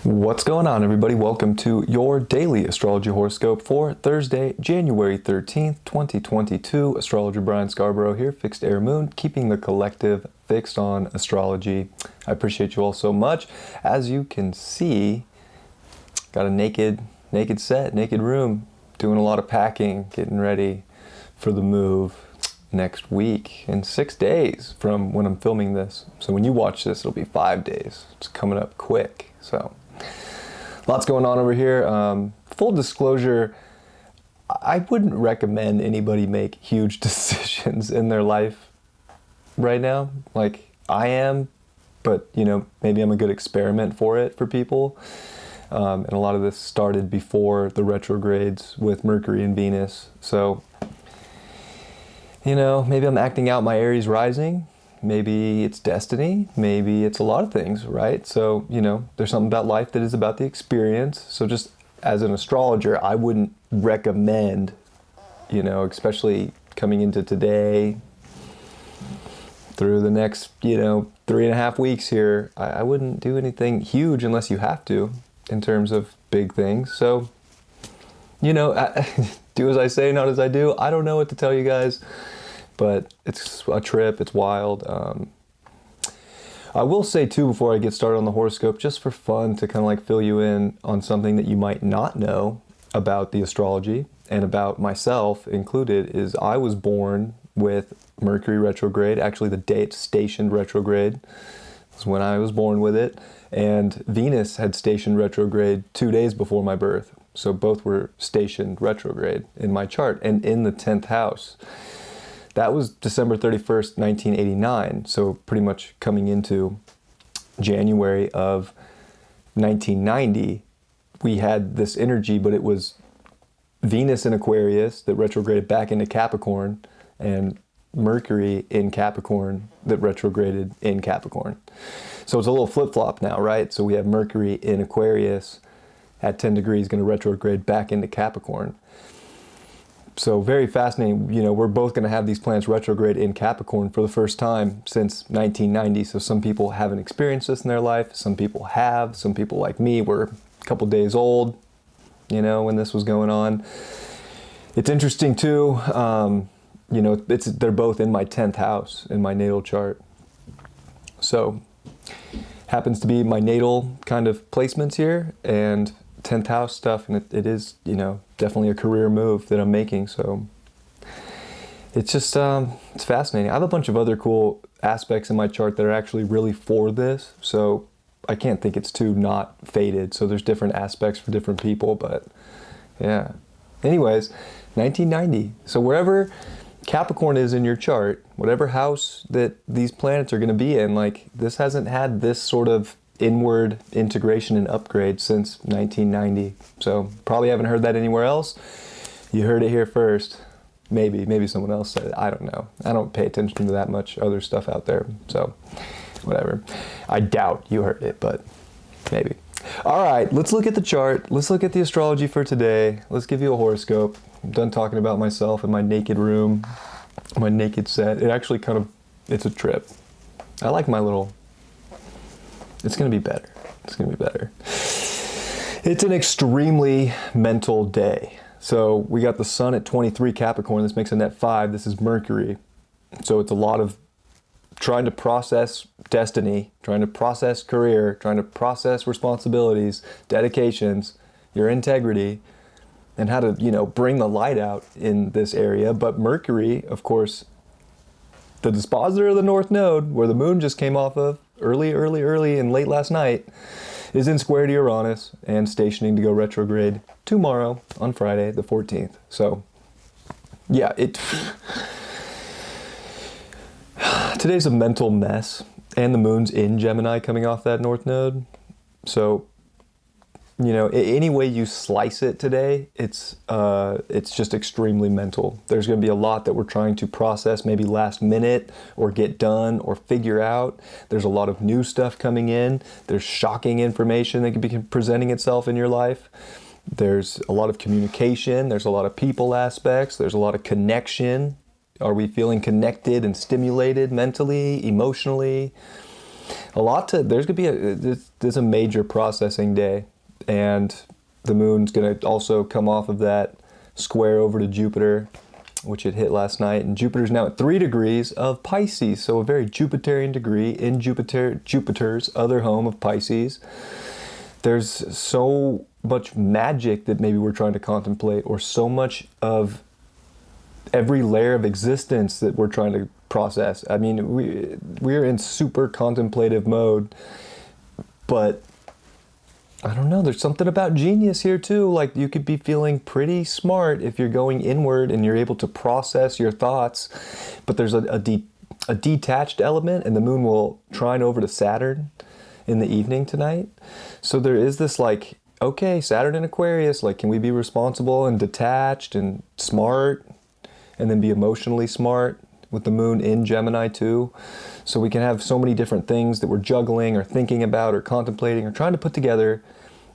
What's going on, everybody? Welcome to your daily astrology horoscope for Thursday, January 13th, 2022. Astrologer Brian Scarborough here, Fixed Air Moon, keeping the collective fixed on astrology. I appreciate you all so much. As you can see, got a naked set, naked room, doing a lot of packing, getting ready for the move next week in 6 days from when I'm filming this. So when you watch this, it'll be 5 days. It's coming up quick. So lots going on over here. Full disclosure, I wouldn't recommend anybody make huge decisions in their life right now. Like I am, but maybe I'm a good experiment for it for people. And a lot of this started before the retrogrades with Mercury and Venus. So, maybe I'm acting out my Aries rising. Maybe it's destiny, maybe it's a lot of things, right? So, there's something about life that is about the experience. So just as an astrologer, I wouldn't recommend, especially coming into today, through the next, 3.5 weeks here, I wouldn't do anything huge unless you have to in terms of big things. So, do as I say, not as I do. I don't know what to tell you guys. But it's a trip, it's wild. I will say too, before I get started on the horoscope, just for fun to kind of like fill you in on something that you might not know about the astrology and about myself included, is I was born with Mercury retrograde. Actually, the day it stationed retrograde was when I was born with it. And Venus had stationed retrograde 2 days before my birth. So both were stationed retrograde in my chart and in the 10th house. That was December 31st, 1989, so pretty much coming into January of 1990, we had this energy, but it was Venus in Aquarius that retrograded back into Capricorn, and Mercury in Capricorn that retrograded in Capricorn. So it's a little flip-flop now, right? So we have Mercury in Aquarius at 10 degrees going to retrograde back into Capricorn. So very fascinating. We're both going to have these planets retrograde in Capricorn for the first time since 1990. So some people haven't experienced this in their life. Some people have. Some people like me were a couple days old, when this was going on. It's interesting too. They're both in my 10th house in my natal chart. So happens to be my natal kind of placements here and 10th house stuff, and it is, definitely a career move that I'm making. So it's just, it's fascinating. I have a bunch of other cool aspects in my chart that are actually really for this. So I can't think it's too not fated. So there's different aspects for different people, but yeah. Anyways, 1990. So wherever Capricorn is in your chart, whatever house that these planets are going to be in, like this hasn't had this sort of inward integration and upgrade since 1990. So probably haven't heard that anywhere else. You heard it here first. Maybe someone else said it. I don't know. I don't pay attention to that much other stuff out there. So whatever. I doubt you heard it, but maybe. All right, let's look at the chart. Let's look at the astrology for today. Let's give you a horoscope. I'm done talking about myself in my naked room, my naked set. It actually it's a trip. I like my little... It's going to be better. It's going to be better. It's an extremely mental day. So we got the sun at 23 Capricorn. This makes a net 5. This is Mercury. So it's a lot of trying to process destiny, trying to process career, trying to process responsibilities, dedications, your integrity, and how to, bring the light out in this area. But Mercury, of course, the dispositor of the North Node, where the moon just came off of, early and late last night, is in square to Uranus and stationing to go retrograde tomorrow on Friday the 14th. So yeah, today's a mental mess, and the moon's in Gemini coming off that North Node. So any way you slice it today, it's just extremely mental. There's going to be a lot that we're trying to process, maybe last minute, or get done, or figure out. There's a lot of new stuff coming in. There's shocking information that could be presenting itself in your life. There's a lot of communication. There's a lot of people aspects. There's a lot of connection. Are we feeling connected and stimulated mentally, emotionally? There's gonna be there's a major processing day, and the moon's gonna also come off of that square over to Jupiter, which it hit last night, and Jupiter's now at 3 degrees of Pisces, so a very Jupiterian degree in Jupiter's other home of Pisces. There's so much magic that maybe we're trying to contemplate, or so much of every layer of existence that we're trying to process. I mean, we're in super contemplative mode, but I don't know, there's something about genius here too. Like, you could be feeling pretty smart if you're going inward and you're able to process your thoughts, but there's a detached element, and the moon will trine over to Saturn in the evening tonight. So there is this like, okay, Saturn in Aquarius, like, can we be responsible and detached and smart, and then be emotionally smart with the moon in Gemini too? So we can have so many different things that we're juggling or thinking about or contemplating or trying to put together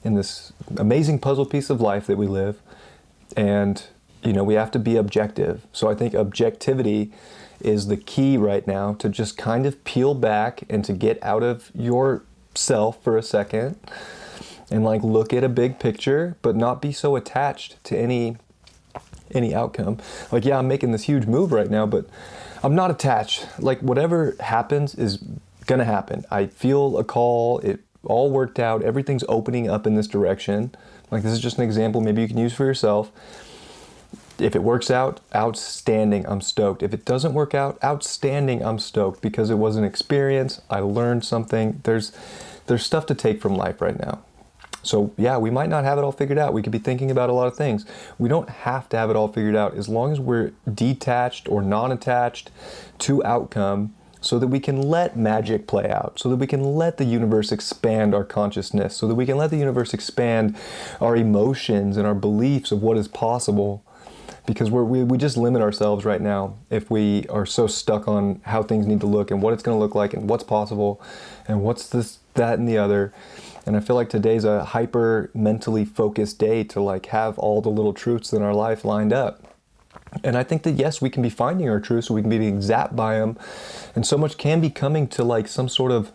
in this amazing puzzle piece of life that we live. And, you know, we have to be objective. So I think objectivity is the key right now, to just kind of peel back and to get out of yourself for a second and like look at a big picture, but not be so attached to any outcome. Like, yeah, I'm making this huge move right now, but I'm not attached. Like, whatever happens is gonna happen. I feel a call, it all worked out, everything's opening up in this direction. Like, this is just an example maybe you can use for yourself. If it works out, outstanding, I'm stoked. If it doesn't work out, outstanding, I'm stoked, because it was an experience, I learned something. There's stuff to take from life right now. So yeah, we might not have it all figured out. We could be thinking about a lot of things. We don't have to have it all figured out, as long as we're detached or non-attached to outcome, so that we can let magic play out, so that we can let the universe expand our consciousness, so that we can let the universe expand our emotions and our beliefs of what is possible. Because we just limit ourselves right now if we are so stuck on how things need to look and what it's going to look like and what's possible and what's this, that, and the other. And I feel like today's a hyper mentally focused day to like have all the little truths in our life lined up. And I think that yes, we can be finding our truths, so we can be being zapped by them, and so much can be coming to like some sort of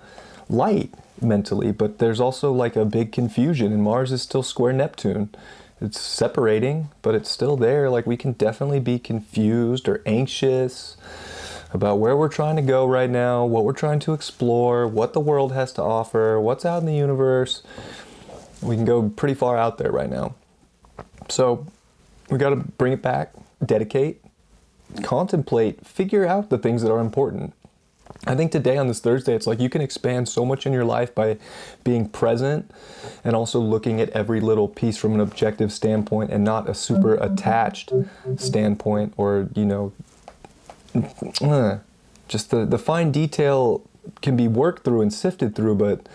light mentally. But there's also like a big confusion, and Mars is still square Neptune. It's separating, but it's still there. Like, we can definitely be confused or anxious about where we're trying to go right now, what we're trying to explore, what the world has to offer, what's out in the universe. We can go pretty far out there right now. So we got to bring it back, dedicate, contemplate, figure out the things that are important. I think today on this Thursday, it's like you can expand so much in your life by being present and also looking at every little piece from an objective standpoint and not a super attached standpoint, or, you know, just the fine detail can be worked through and sifted through, but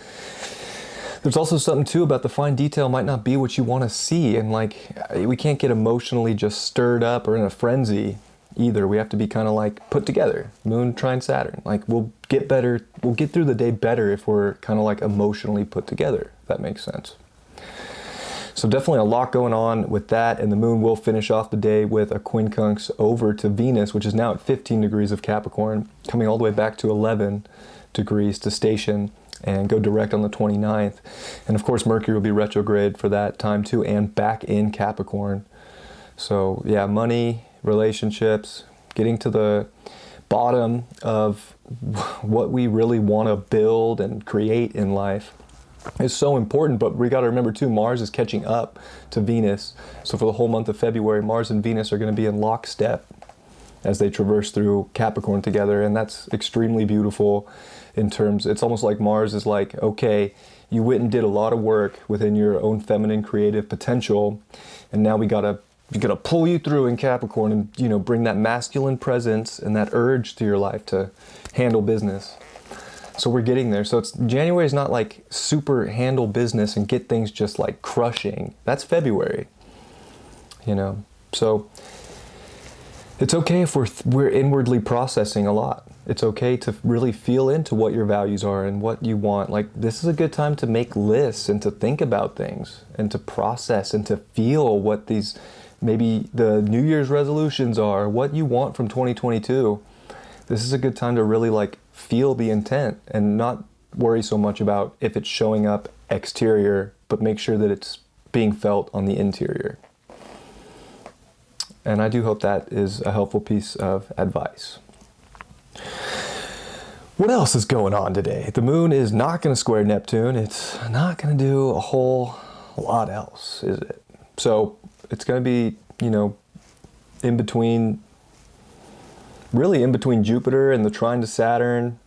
there's also something too about the fine detail might not be what you want to see. And like, we can't get emotionally just stirred up or in a frenzy either. We have to be kind of like put together. Moon trine Saturn. Like, we'll get better, we'll get through the day better if we're kind of like emotionally put together, if that makes sense. So definitely a lot going on with that, and the moon will finish off the day with a quincunx over to Venus, which is now at 15 degrees of Capricorn, coming all the way back to 11 degrees to station and go direct on the 29th. And of course, Mercury will be retrograde for that time too, and back in Capricorn. So yeah, money, relationships, getting to the bottom of what we really want to build and create in life is so important. But we got to remember too, Mars is catching up to Venus. So for the whole month of February, Mars and Venus are going to be in lockstep as they traverse through Capricorn together. And that's extremely beautiful in terms, it's almost like Mars is like, okay, you went and did a lot of work within your own feminine creative potential, and now we gotta pull you through in Capricorn and, you know, bring that masculine presence and that urge to your life to handle business. So we're getting there. So January is not like super handle business and get things just like crushing. That's February, you know. So it's okay if we're inwardly processing a lot. It's okay to really feel into what your values are and what you want. Like, this is a good time to make lists and to think about things and to process and to feel what these, maybe the New Year's resolutions are, what you want from 2022. This is a good time to really like feel the intent and not worry so much about if it's showing up exterior, but make sure that it's being felt on the interior. And I do hope that is a helpful piece of advice. What else is going on today? The moon is not going to square Neptune. It's not going to do a whole lot else, is it? So it's going to be, in between Jupiter and the trine to Saturn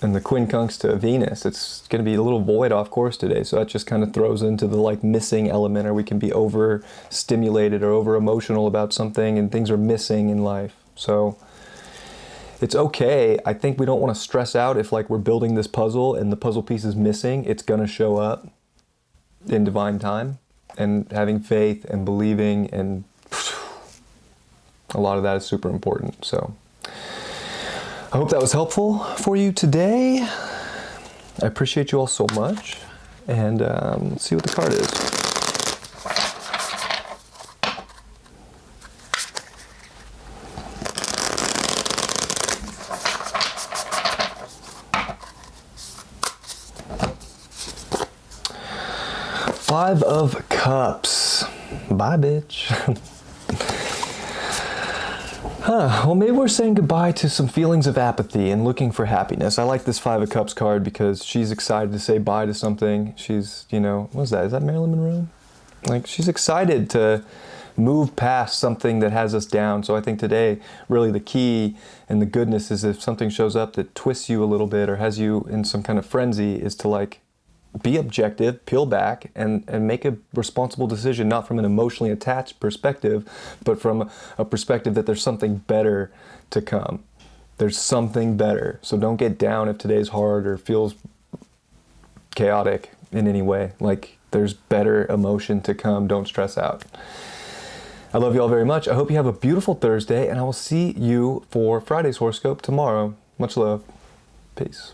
and the quincunx to Venus. It's going to be a little void off course today. So that just kind of throws into the missing element, or we can be overstimulated or over emotional about something and things are missing in life. So it's okay. I think we don't want to stress out if we're building this puzzle and the puzzle piece is missing. It's going to show up in divine time, and having faith and believing, and a lot of that is super important. So I hope that was helpful for you today. I appreciate you all so much. And let's see what the card is. Five of Cups. Bye, bitch. Well, maybe we're saying goodbye to some feelings of apathy and looking for happiness. I like this Five of Cups card because she's excited to say bye to something. She's, what is that? Is that Marilyn Monroe? She's excited to move past something that has us down. So I think today, really the key and the goodness is if something shows up that twists you a little bit or has you in some kind of frenzy, is to be objective, peel back, and make a responsible decision, not from an emotionally attached perspective, but from a perspective that there's something better to come. There's something better. So don't get down if today's hard or feels chaotic in any way. There's better emotion to come. Don't stress out. I love you all very much. I hope you have a beautiful Thursday, and I will see you for Friday's horoscope tomorrow. Much love. Peace.